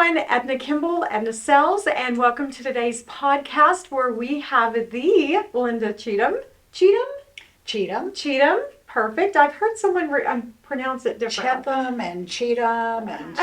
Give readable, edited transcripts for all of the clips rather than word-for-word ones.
everyone, Edna Kimble, Edna Sells, and welcome to today's podcast where we have the Linda Cheatham. Cheatham. Perfect. I've heard someone pronounce it different. Cheatham and Cheatham and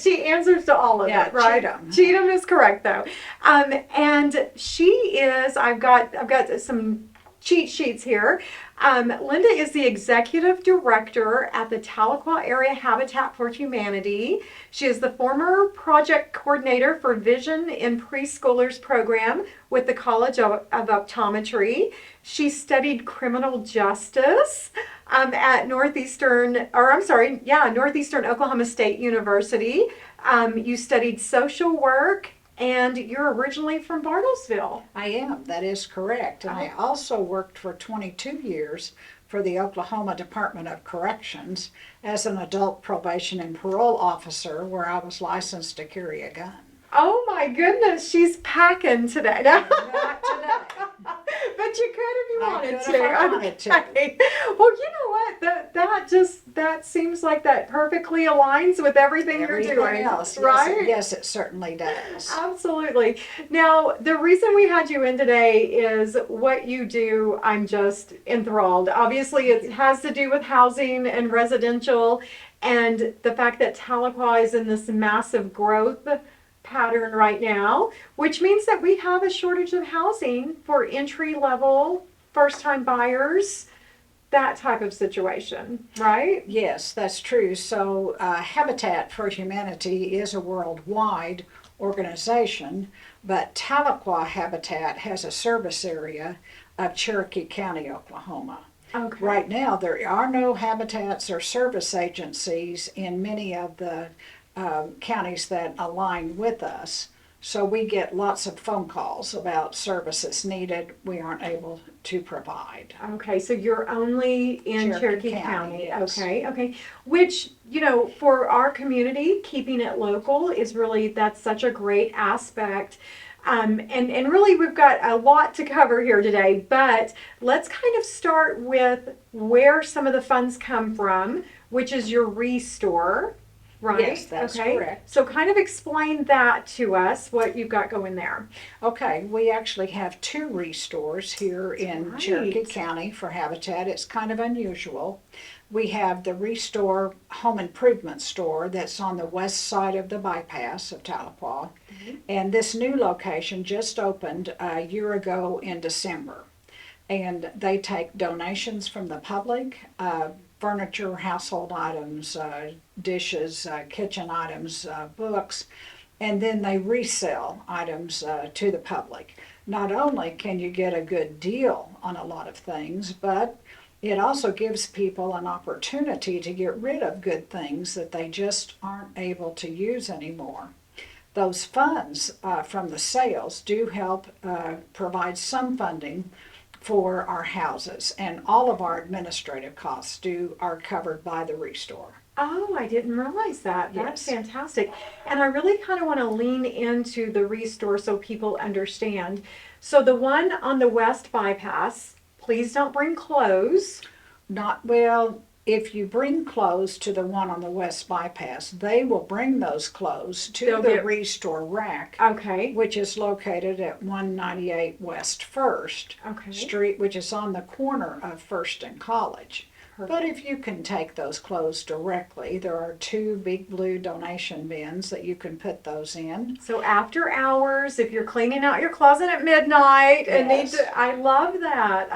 she answers to all of it, right? Cheatham is correct though. And she is, I've got some cheat sheets here. Linda is the Executive Director at the Tahlequah Area Habitat for Humanity. She is the former Project Coordinator for Vision in Preschoolers Program with the College of Optometry. She studied criminal justice at Northeastern Oklahoma State University. You studied social work. And you're originally from Bartlesville. I am. That is correct. And I also worked for 22 years for the Oklahoma Department of Corrections as an adult probation and parole officer, where I was licensed to carry a gun. Oh my goodness, she's packing today. Not today. But you could if you wanted to. If I wanted to. Okay. Well, you know what? That seems like that perfectly aligns with everything you're doing. Else. Right? Yes, it certainly does. Absolutely. Now, the reason we had you in today is what you do. I'm just enthralled. Obviously, it has to do with housing and residential, and the fact that Tahlequah is in this massive growth pattern right now, which means that we have a shortage of housing for entry-level, first-time buyers, that type of situation, right? Yes, that's true. So Habitat for Humanity is a worldwide organization, but Tahlequah Habitat has a service area of Cherokee County, Oklahoma. Okay. Right now, there are no habitats or service agencies in many of the counties that align with us. So we get lots of phone calls about services needed we aren't able to provide. Okay, so you're only in Cherokee County. Yes. Okay. Which, for our community, keeping it local is really, that's such a great aspect. And really we've got a lot to cover here today, but let's kind of start with where some of the funds come from, which is your restore. Right? Yes, that's correct. So kind of explain that to us, what you've got going there. Okay, we actually have two restores here in Cherokee County for Habitat. It's kind of unusual. We have the Restore Home Improvement Store that's on the west side of the bypass of Tahlequah. Mm-hmm. And this new location just opened a year ago in December. And they take donations from the public, furniture, household items, dishes, kitchen items, books, and then they resell items to the public. Not only can you get a good deal on a lot of things, but it also gives people an opportunity to get rid of good things that they just aren't able to use anymore. Those funds from the sales do help provide some funding for our houses, and all of our administrative costs are covered by the restore. Oh, I didn't realize that. That's Yes. fantastic. And I really kind of want to lean into the restore so people understand. So the one on the west bypass, please don't bring clothes. If you bring clothes to the one on the west bypass, they will bring those clothes to They'll the get- restore rack, Okay. which is located at 198 West First Okay. Street, which is on the corner of First and College. Perfect. But if you can take those clothes directly, there are two big blue donation bins that you can put those in. So after hours, if you're cleaning out your closet at midnight and need Yes. to, I love that.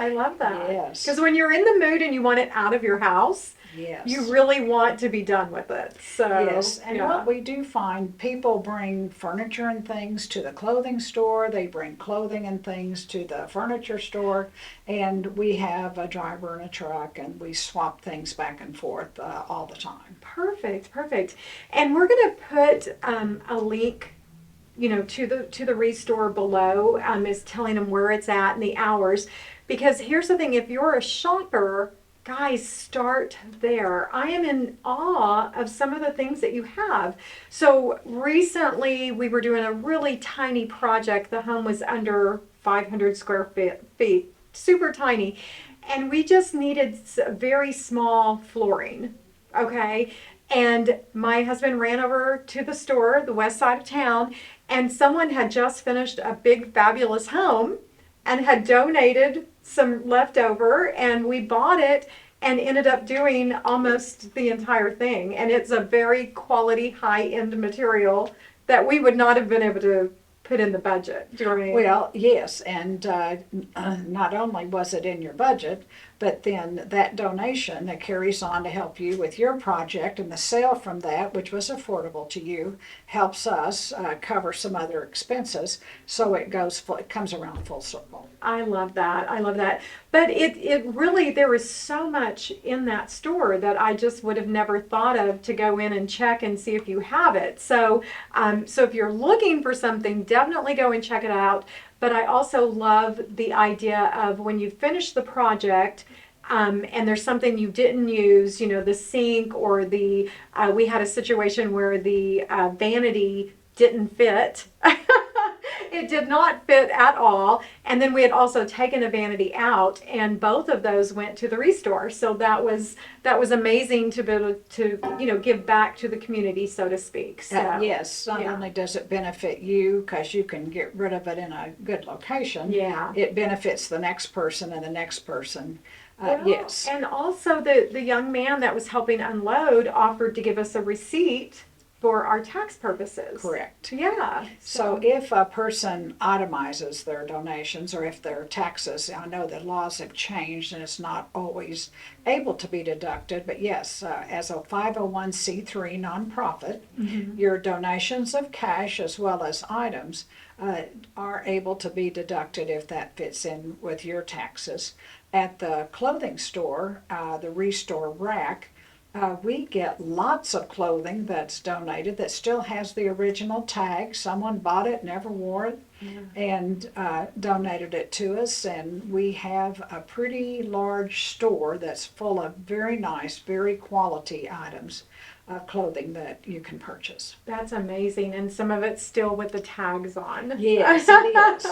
Yes. Because when you're in the mood and you want it out of your house, Yes. you really want to be done with it. So Yes, and yeah. what we do find, people bring furniture and things to the clothing store, they bring clothing and things to the furniture store, and we have a driver and a truck, and we swap things back and forth all the time. Perfect. And we're going to put a link, to the restore below. Is telling them where it's at and the hours, because here's the thing: if you're a shopper, guys, start there. I am in awe of some of the things that you have. So recently we were doing a really tiny project. The home was under 500 square feet, super tiny. And we just needed very small flooring. Okay. And my husband ran over to the store, the west side of town, and someone had just finished a big, fabulous home and had donated some leftover, and we bought it and ended up doing almost the entire thing. And it's a very quality, high-end material that we would not have been able to put in the budget during. Well, yes, and not only was it in your budget, but then that donation that carries on to help you with your project, and the sale from that, which was affordable to you, helps us cover some other expenses. So it comes around full circle. I love that. I love that. But it really, there is so much in that store that I just would have never thought of to go in and check and see if you have it. So, so if you're looking for something, definitely go and check it out. But I also love the idea of when you finish the project, and there's something you didn't use, the sink or we had a situation where the vanity didn't fit. It did not fit at all. And then we had also taken a vanity out, and both of those went to the restore. So that was amazing to be able to, give back to the community, so to speak. So, yes, not only does it benefit you because you can get rid of it in a good location, it benefits the next person and the next person. Yes. And also the young man that was helping unload offered to give us a receipt for our tax purposes. Correct. Yeah. So if a person itemizes their donations, or if their taxes, I know that laws have changed and it's not always able to be deducted, but yes, as a 501c3 nonprofit, your donations of cash as well as items are able to be deducted if that fits in with your taxes. At the clothing store, the Restore Rack, we get lots of clothing that's donated that still has the original tag. Someone bought it, never wore it, and donated it to us. And we have a pretty large store that's full of very nice, very quality items of clothing that you can purchase. That's amazing. And some of it's still with the tags on. Yes, it is.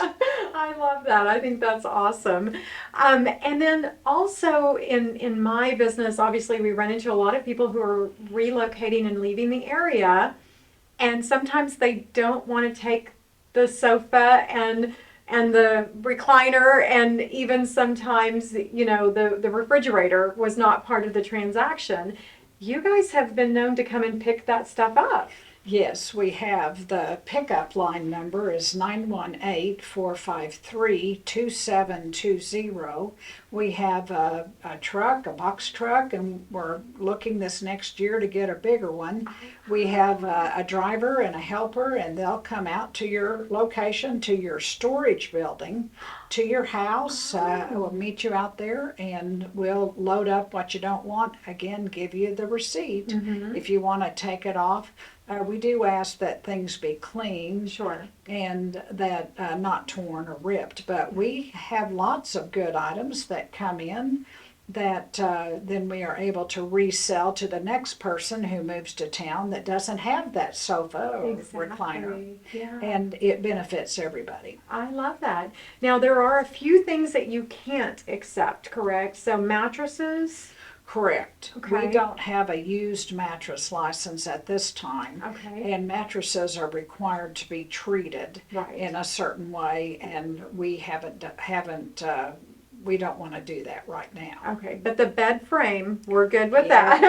I love that. I think that's awesome. And then also in my business, obviously we run into a lot of people who are relocating and leaving the area. And sometimes they don't want to take the sofa and the recliner, and even sometimes, the refrigerator was not part of the transaction. You guys have been known to come and pick that stuff up. Yes, we have. The pickup line number is 918-453-2720. We have a truck, a box truck, and we're looking this next year to get a bigger one. We have a driver and a helper, and they'll come out to your location, to your storage building, to your house. We'll meet you out there, and we'll load up what you don't want. Again, give you the receipt if you want to take it off. We do ask that things be clean, and that not torn or ripped. But we have lots of good items that come in that then we are able to resell to the next person who moves to town that doesn't have that sofa or recliner. Yeah. And it benefits everybody. I love that. Now, there are a few things that you can't accept, correct? So mattresses. Correct. Okay. We don't have a used mattress license at this time. Okay. And mattresses are required to be treated in a certain way, and we we don't want to do that right now. Okay, but the bed frame, we're good with that.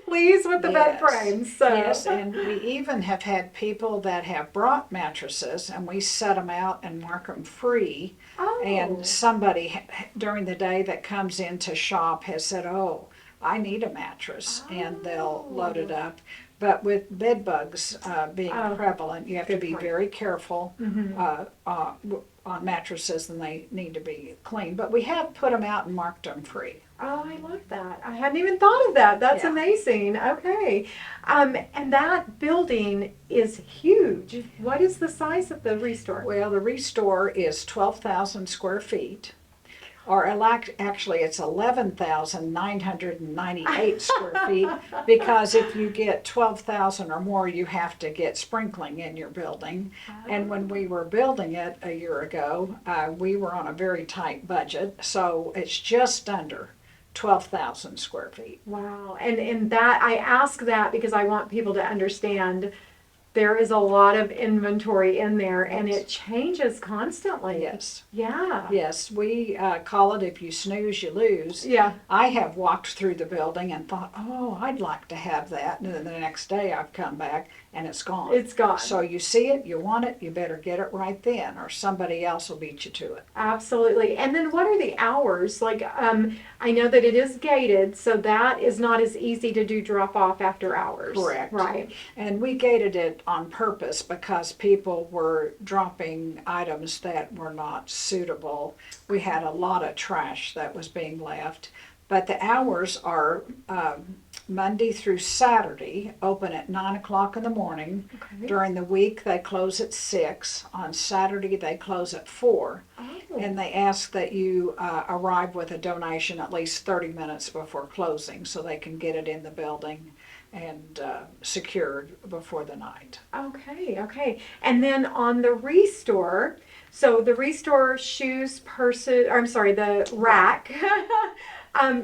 Please with the bed frame. So. Yes, and we even have had people that have brought mattresses, and we set them out and mark them free. Oh. And somebody during the day that comes in to shop has said, "Oh, I need a mattress," and they'll load it up. But with bed bugs being prevalent, you have to be very careful on mattresses, and they need to be clean. But we have put them out and marked them free. Oh, I love that. I hadn't even thought of that. That's amazing. Okay. And that building is huge. What is the size of the Restore? Well, the Restore is 12,000 square feet. Or actually, it's 11,998 square feet, because if you get 12,000 or more, you have to get sprinkling in your building. And when we were building it a year ago, we were on a very tight budget, so it's just under 12,000 square feet. Wow. And that, I ask that because I want people to understand there is a lot of inventory in there, and it changes constantly. Yes. Yeah. Yes, we call it if you snooze, you lose. Yeah. I have walked through the building and thought, oh, I'd like to have that. And then the next day I've come back and it's gone. It's gone. So you see it, you want it, you better get it right then, or somebody else will beat you to it. Absolutely. And then what are the hours? Like, I know that it is gated, so that is not as easy to do drop off after hours. Correct. Right. And we gated it on purpose because people were dropping items that were not suitable. We had a lot of trash that was being left. But the hours are Monday through Saturday, open at 9 o'clock in the morning. Okay. During the week, they close at 6. On Saturday, they close at 4. Oh. And they ask that you arrive with a donation at least 30 minutes before closing so they can get it in the building and secured before the night. Okay, okay. And then on the restore, so the restore shoes, purses, or I'm sorry, the rack,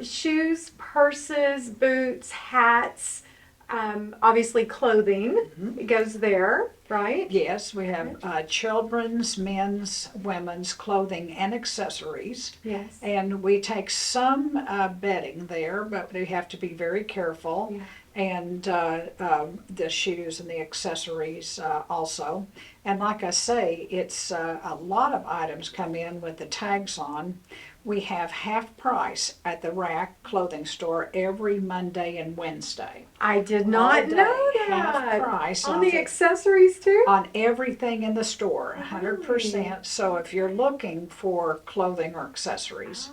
shoes, purses, boots, hats, obviously clothing, it goes there, right? Yes, we have children's, men's, women's clothing and accessories. Yes. And we take some bedding there, but we have to be very careful. Yeah. And the shoes and the accessories also. And like I say, it's a lot of items come in with the tags on. We have half price at the Rack clothing store every Monday and Wednesday. I did not know that. Half price on the accessories too? On everything in the store, 100%. So if you're looking for clothing or accessories,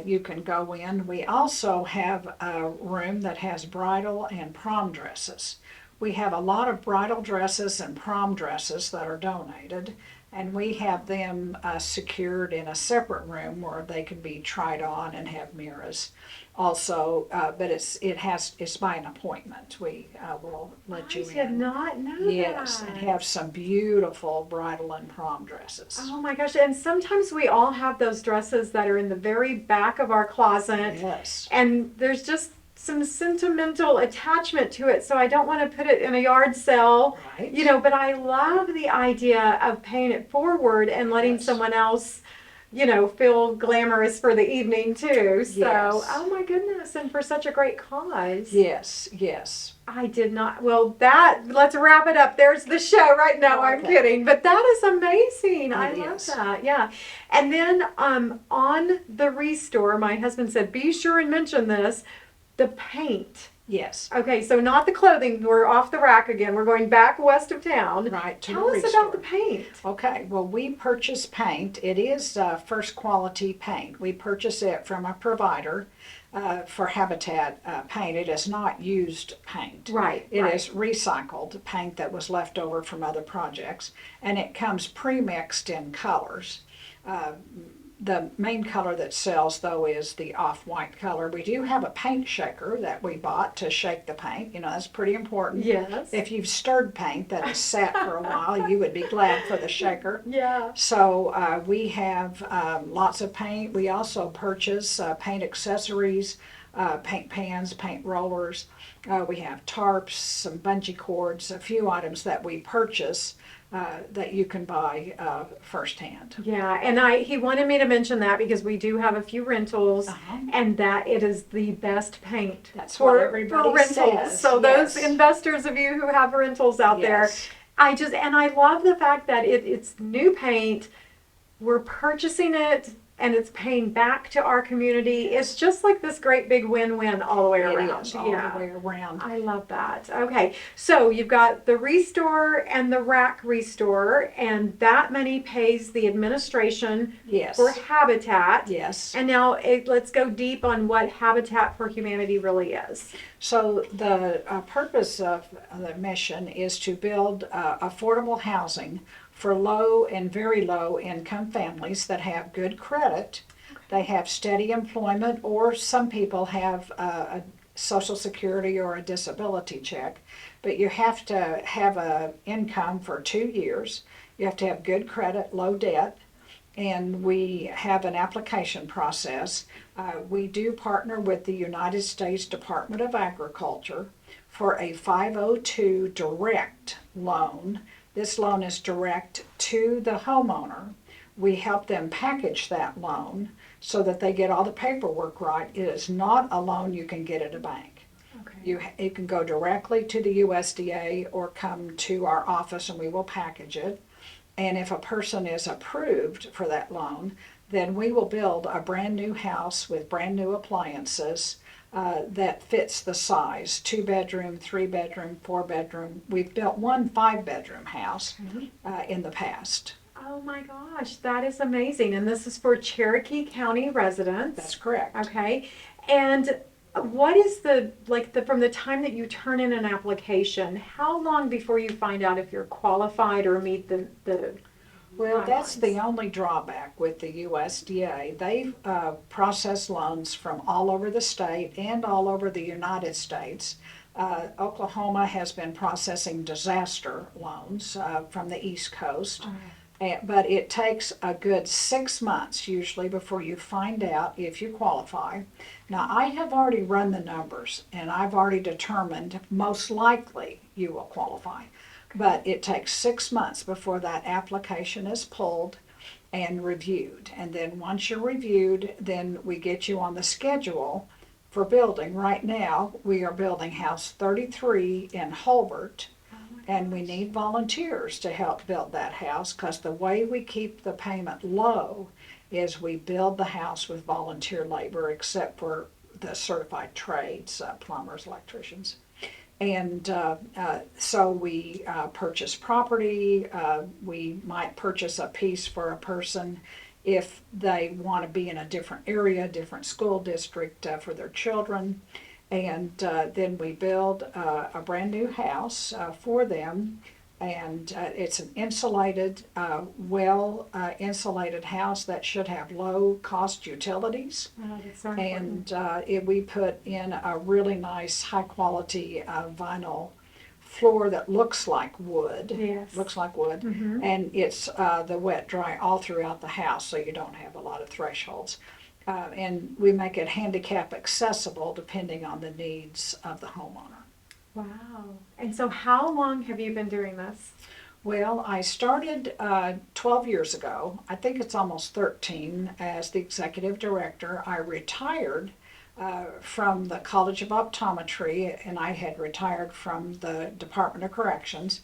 you can go in. We also have a room that has bridal and prom dresses. We have a lot of bridal dresses and prom dresses that are donated, and we have them secured in a separate room where they can be tried on and have mirrors. Also, but it's by an appointment. We will let you in. I did not know Yes, that. and have some beautiful bridal and prom dresses. Oh my gosh, and sometimes we all have those dresses that are in the very back of our closet. Yes. And there's just some sentimental attachment to it, so I don't want to put it in a yard sale. Right. You know, but I love the idea of paying it forward and letting someone else, you know, feel glamorous for the evening too. So, Yes. oh my goodness, and for such a great cause. Yes, yes. I did not, well, let's wrap it up. There's the show right now. I'm kidding, but that is amazing. I love that. Yeah. And then on the restore, my husband said, be sure and mention this, the paint. Yes. Okay, so not the clothing. We're off the rack again. We're going back west of town. Right. Tell us about the paint. Okay, well, we purchase paint. It is first quality paint. We purchase it from a provider for Habitat paint. It is not used paint. Right. It is recycled paint that was left over from other projects, and it comes pre-mixed in colors. The main color that sells, though, is the off-white color. We do have a paint shaker that we bought to shake the paint. You know, that's pretty important. Yes. If you've stirred paint that has sat for a while, you would be glad for the shaker. Yeah. So we have lots of paint. We also purchase paint accessories, paint pans, paint rollers. We have tarps, some bungee cords, a few items that we purchase that you can buy firsthand. Yeah, and he wanted me to mention that because we do have a few rentals, and that it is the best paint. That's for what everybody rentals. says. So yes. Those investors of you who have rentals out there, I love the fact that it's new paint. We're purchasing it, and it's paying back to our community. It's just like this great big win-win all the way around. It is all the way around. I love that. Okay, so you've got the restore and the rack restore, and that money pays the administration for Habitat. Yes. And now let's go deep on what Habitat for Humanity really is. So the purpose of the mission is to build affordable housing for low and very low income families that have good credit. They have steady employment, or some people have a Social Security or a disability check, but you have to have an income for 2 years. You have to have good credit, low debt, and we have an application process. We do partner with the United States Department of Agriculture for a 502 direct loan. This loan is direct to the homeowner. We help them package that loan so that they get all the paperwork right. It is not a loan you can get at a bank. Okay. You can go directly to the USDA or come to our office and we will package it. And if a person is approved for that loan, then we will build a brand new house with brand new appliances that fits the size, 2-bedroom, 3-bedroom, 4-bedroom. We've built one 5-bedroom house in the past. Oh my gosh, that is amazing. And this is for Cherokee County residents. That's correct. Okay. And what is from the time that you turn in an application, how long before you find out if you're qualified or meet the Well, guidelines? that's the only drawback with the USDA. They process loans from all over the state and all over the United States. Oklahoma has been processing disaster loans from the East Coast. But it takes a good 6 months usually before you find out if you qualify. Now, I have already run the numbers and I've already determined most likely you will qualify. But it takes 6 months before that application is pulled and reviewed. And then once you're reviewed, then we get you on the schedule for building. Right now, we are building House 33 in Holbert. And we need volunteers to help build that house because the way we keep the payment low is we build the house with volunteer labor except for the certified trades, plumbers, electricians. And so we purchase property. We might purchase a piece for a person if they want to be in a different area, different school district for their children. And then we build a brand new house for them. And it's an insulated, insulated house that should have low cost utilities. Oh, that's so And important. we put in a really nice high quality vinyl floor that looks like wood. Yes. Looks like wood. Mhm. And it's the wet dry all throughout the house so you don't have a lot of thresholds. And we make it handicap accessible depending on the needs of the homeowner. Wow. And so how long have you been doing this? Well, I started 12 years ago. I think it's almost 13 as the executive director. I retired from the College of Optometry, and I had retired from the Department of Corrections.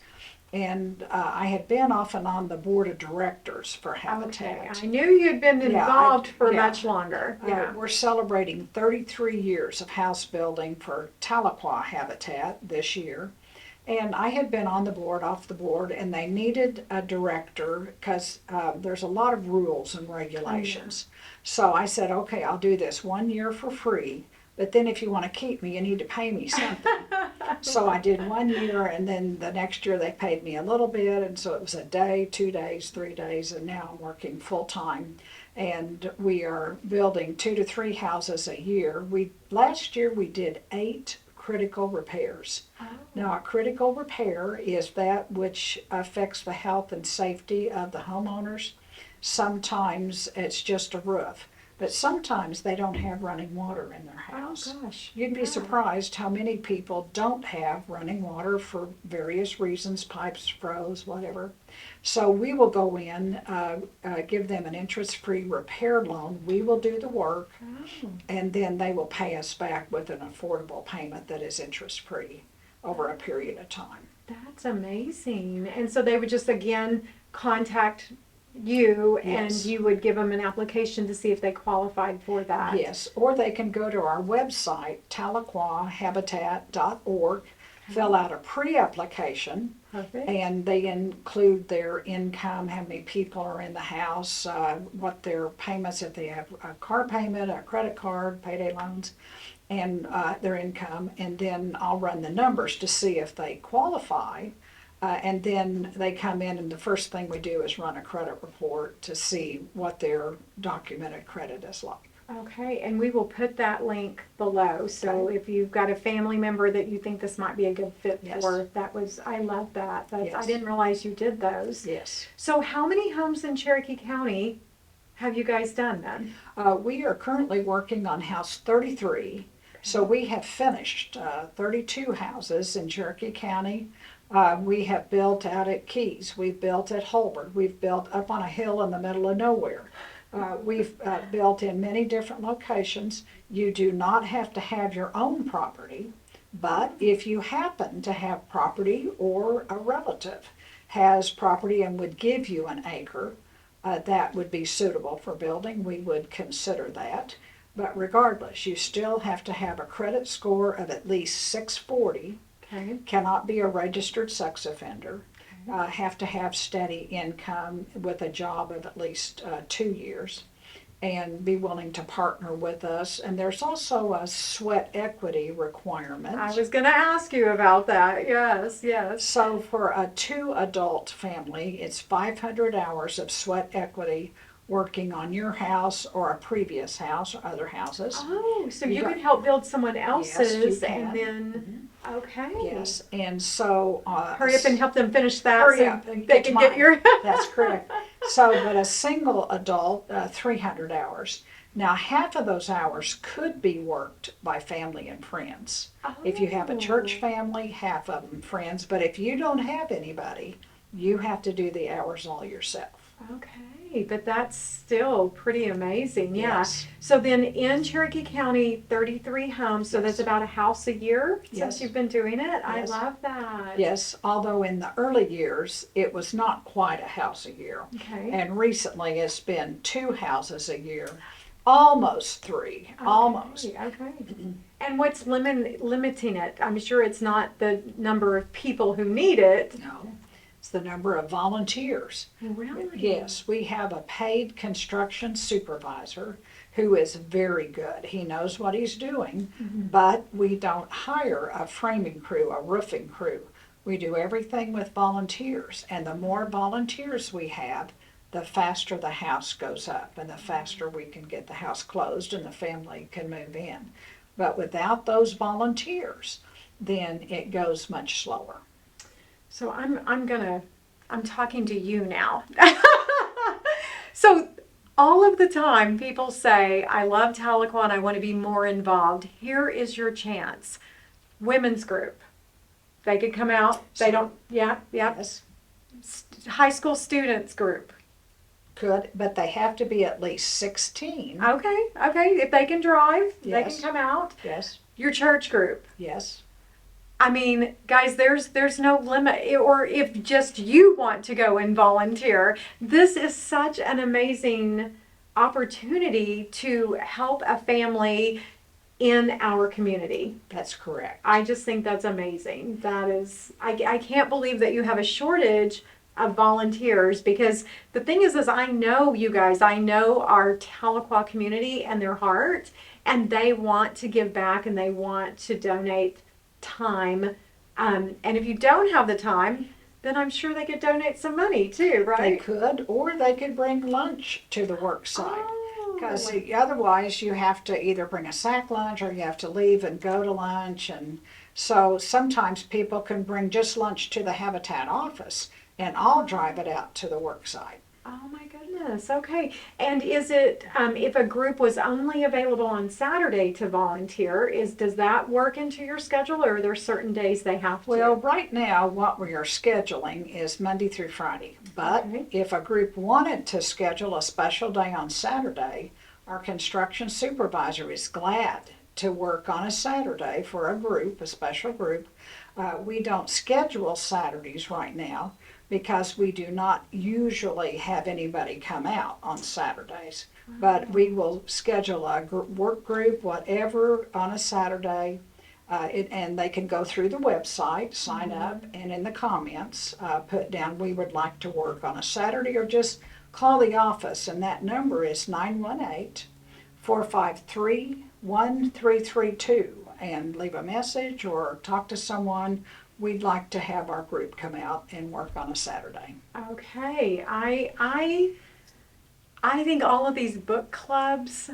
And I had been off and on the board of directors for Habitat. Okay. I knew you'd been involved for yeah. much longer. Yeah. We're celebrating 33 years of house building for Tahlequah Habitat this year. And I had been on the board, off the board, and they needed a director because there's a lot of rules and regulations. Oh, yeah. So I said, okay, I'll do this 1 year for free. But then if you want to keep me, you need to pay me something. So I did 1 year, and then the next year they paid me a little bit, and so it was a day, 2 days, 3 days, and now I'm working full time. And we are building 2 to 3 houses a year. Last year we did 8 critical repairs. Oh. Now a critical repair is that which affects the health and safety of the homeowners. Sometimes it's just a roof. But sometimes they don't have running water in their house. Oh, gosh. You'd be surprised how many people don't have running water for various reasons, pipes froze, whatever. So we will go in, give them an interest-free repair loan. We will do the work, and then they will pay us back with an affordable payment that is interest-free over a period of time. That's amazing. And so they would just, again, contact you, and yes. you would give them an application to see if they qualified for that. Yes, or they can go to our website, tahlequahhabitat.org, fill out a pre-application. Perfect. And they include their income, how many people are in the house, what their payments, if they have a car payment, a credit card, payday loans, and their income. And then I'll run the numbers to see if they qualify. And then they come in, and the first thing we do is run a credit report to see what their documented credit is like. Okay, and we will put that link below. So Okay. if you've got a family member that you think this might be a good fit Yes. for, I love that. Yes. I didn't realize you did those. Yes. So how many homes in Cherokee County have you guys done then? We are currently working on house 33. So we have finished 32 houses in Cherokee County. We have built out at Keys. We've built at Holbert. We've built up on a hill in the middle of nowhere. We've built in many different locations. You do not have to have your own property, but if you happen to have property or a relative has property and would give you an acre, that would be suitable for building. We would consider that. But regardless, you still have to have a credit score of at least 640. Okay. Cannot be a registered sex offender. Have to have steady income with a job of at least 2 years, and be willing to partner with us. And there's also a sweat equity requirement. I was going to ask you about that. Yes, yes. So for a 2-adult family, it's 500 hours of sweat equity working on your house or a previous house or other houses. Oh, so you could help build someone else's, yes, you can. And then, okay. Yes, and so... hurry up and help them finish that hurry so up and they can get your... That's correct. So, but a single adult, 300 hours. Now, half of those hours could be worked by family and friends. Oh. If you have a church family, half of them friends. But if you don't have anybody, you have to do the hours all yourself. Okay, but that's still pretty amazing, yeah. Yes. So then in Cherokee County, 33 homes, so that's about a house a year since Yes. you've been doing it? I Yes. love that. Yes, although in the early years, it was not quite a house a year. Okay. And recently, it's been 2 houses a year. Almost 3, almost. Okay. And what's limiting it? I'm sure it's not the number of people who need it. No, it's the number of volunteers. Really? Yes, we have a paid construction supervisor who is very good. He knows what he's doing, but we don't hire a framing crew, a roofing crew. We do everything with volunteers, and the more volunteers we have, the faster the house goes up and the faster we can get the house closed and the family can move in. But without those volunteers, then it goes much slower. So I'm talking to you now. So all of the time people say, I love Tahlequah and I want to be more involved. Here is your chance. Women's group. They could come out. They don't, yeah. Yes, High school students group. could, but they have to be at least 16. Okay. If they can drive, they Yes. can come out. Yes, Your church group. yes. I mean, guys, there's no limit. Or if just you want to go and volunteer, this is such an amazing opportunity to help a family in our community. That's correct. I just think that's amazing. That is, I can't believe that you have a shortage of volunteers, because the thing is I know you guys, I know our Tahlequah community and their heart, and they want to give back and they want to donate time. And if you don't have the time, then I'm sure they could donate some money too, They right? could, or they could bring lunch to the work site. Because otherwise you have to either bring a sack lunch or you have to leave and go to lunch. And so sometimes people can bring just lunch to the Habitat office and I'll drive it out to the work site. Oh my goodness. Okay. And is it, if a group was only available on Saturday to volunteer, does that work into your schedule, or are there certain days they have to? Well, right now what we are scheduling is Monday through Friday. But Okay. if a group wanted to schedule a special day on Saturday, our construction supervisor is glad to work on a Saturday for a group, a special group. We don't schedule Saturdays right now because we do not usually have anybody come out on Saturdays. But we will schedule a work group, whatever, on a Saturday, and they can go through the website, sign up, and in the comments, put down, we would like to work on a Saturday, or just call the office, and that number is 918-453-1332, and leave a message or talk to someone. We'd like to have our group come out and work on a Saturday. Okay. I think all of these book clubs,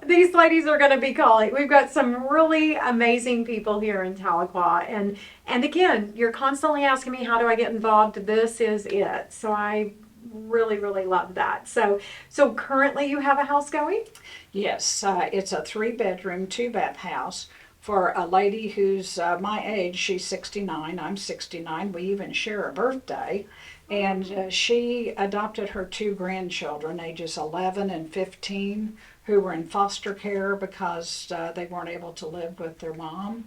these ladies are going to be calling. We've got some really amazing people here in Tahlequah. And again, you're constantly asking me, how do I get involved? This is it. So I really, really love that. So currently you have a house going? Yes, it's a 3-bedroom, 2-bath house for a lady who's my age. She's 69, I'm 69. We even share a birthday. And she adopted her 2 grandchildren, ages 11 and 15, who were in foster care because they weren't able to live with their mom.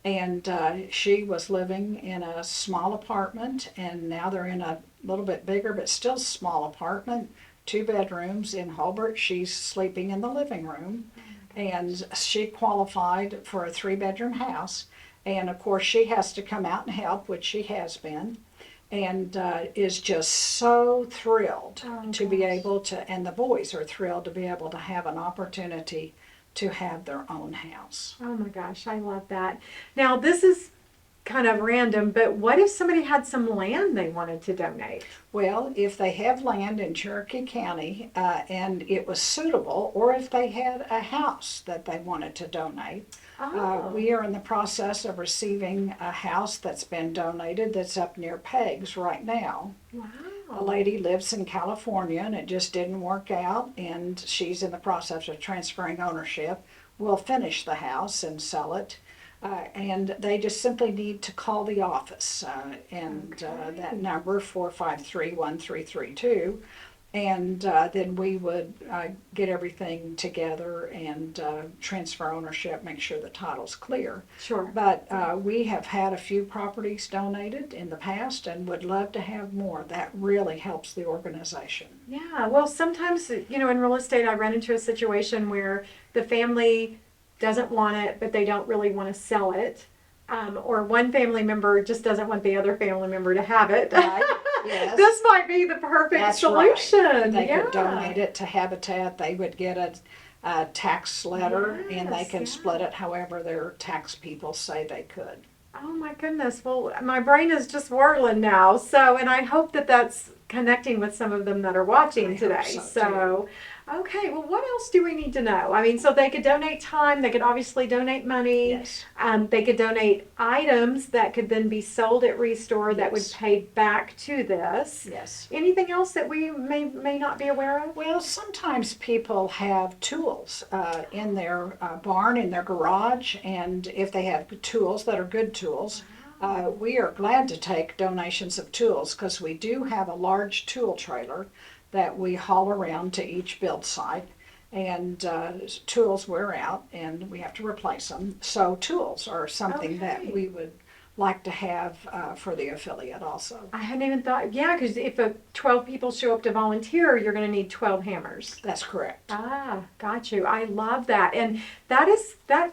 And she was living in a small apartment, and now they're in a little bit bigger but still small apartment, 2 bedrooms in Hobart. She's sleeping in the living room, and she qualified for a 3-bedroom house. And of course she has to come out and help, which she has been, and is just so thrilled to be able to, and the boys are thrilled to be able to have an opportunity to have their own house. Oh my gosh, I love that. Now this is kind of random, but what if somebody had some land they wanted to donate? Well, if they have land in Cherokee County and it was suitable, or if they had a house that they wanted to donate, we are in the process of receiving a house that's been donated that's up near Peg's right now. Wow. A lady lives in California and it just didn't work out, and she's in the process of transferring ownership. We'll finish the house and sell it. And they just simply need to call the office that number 453-1332, and then we would get everything together and transfer ownership, make sure the title's clear. Sure. But we have had a few properties donated in the past and would love to have more. That really helps the organization. Yeah, well, sometimes, in real estate I run into a situation where the family doesn't want it, but they don't really want to sell it. Or one family member just doesn't want the other family member to have it. Right. Yes. This might be the perfect solution. Right. They could donate it to Habitat. They would get a tax letter, and they can split it however their tax people say they could. Oh my goodness. Well, my brain is just whirling now. And I hope that that's connecting with some of them that are watching today. So okay, well, what else do we need to know? I mean, so they could donate time, they could obviously donate money. Yes. They could donate items that could then be sold at Restore that would pay back to this. Yes. Anything else that we may not be aware of? Well, sometimes people have tools in their barn, in their garage, and if they have tools that are good tools, we are glad to take donations of tools, because we do have a large tool trailer that we haul around to each build site, and tools wear out and we have to replace them. So tools are something that we would like to have for the affiliate also. I hadn't even thought, because if 12 people show up to volunteer, you're going to need 12 hammers. That's correct. Got you. I love that. And that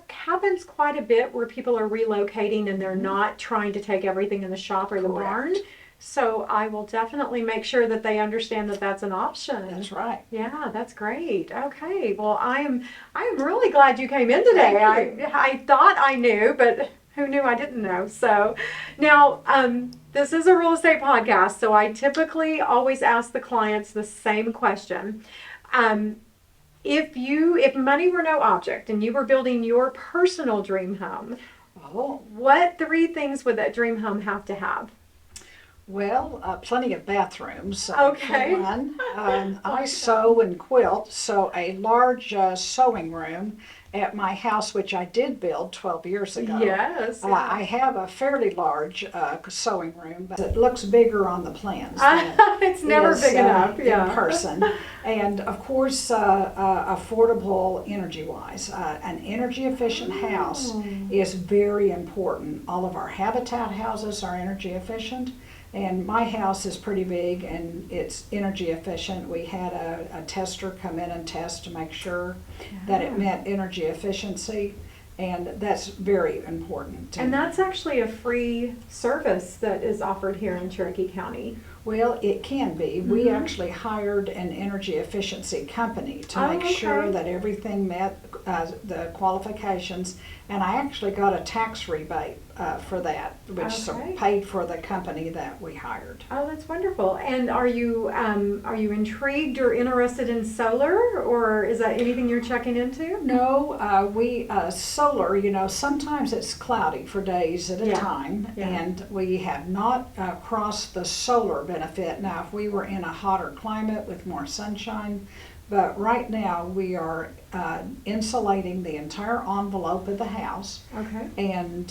happens quite a bit where people are relocating and they're not trying to take everything in the shop or the barn. So I will definitely make sure that they understand that that's an option. That's right. Yeah, that's great. Okay, well, I am really glad you came in today. I thought I knew, but who knew I didn't know? So now, this is a real estate podcast, so I typically always ask the clients the same question. If money were no object and you were building your personal dream home, what 3 things would that dream home have to have? Well, plenty of bathrooms. Okay. One. I sew and quilt, so a large sewing room at my house, which I did build 12 years ago. Yes. I have a fairly large sewing room, but it looks bigger on the plans. It's never big enough. In person. And of course, affordable energy-wise. An energy-efficient house is very important. All of our Habitat houses are energy efficient. And my house is pretty big and it's energy efficient. We had a tester come in and test to make sure that it met energy efficiency, and that's very important. And that's actually a free service that is offered here in Cherokee County. Well, it can be. We actually hired an energy efficiency company to make sure that everything met the qualifications, and I actually got a tax rebate for that, which paid for the company that we hired. Oh, that's wonderful. And are you intrigued or interested in solar, or is that anything you're checking into? No, solar, sometimes it's cloudy for days at a time, and we have not crossed the solar benefit. Now, if we were in a hotter climate with more sunshine, but right now we are insulating the entire envelope of the house. Okay. And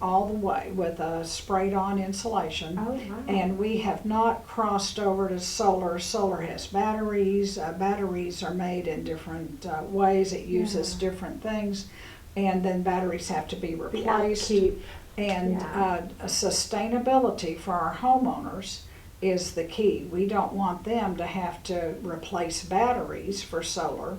all the way with a sprayed on insulation. Oh, wow. And we have not crossed over to solar. Solar has batteries. Batteries are made in different ways. It uses different things. And then batteries have to be replaced. And sustainability for our homeowners is the key. We don't want them to have to replace batteries for solar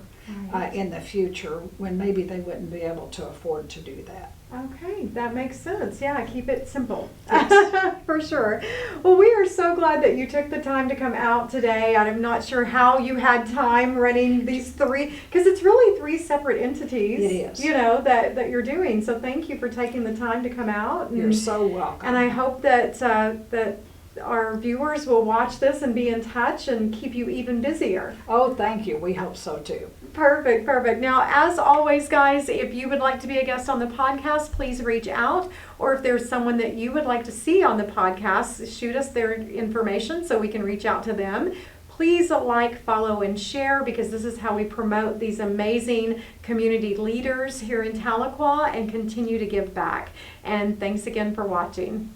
in the future when maybe they wouldn't be able to afford to do that. Okay, that makes sense. Yeah, keep it simple. Yes. For sure. Well, we are so glad that you took the time to come out today. I'm not sure how you had time running these three, because it's really three separate entities. It is. You know, that you're doing. So thank you for taking the time to come out. You're so welcome. And I hope that that our viewers will watch this and be in touch and keep you even busier. Oh, thank you. We hope so too. Perfect, perfect. Now, as always, guys, if you would like to be a guest on the podcast, please reach out. Or if there's someone that you would like to see on the podcast, shoot us their information so we can reach out to them. Please like, follow, and share, because this is how we promote these amazing community leaders here in Tahlequah and continue to give back. And thanks again for watching.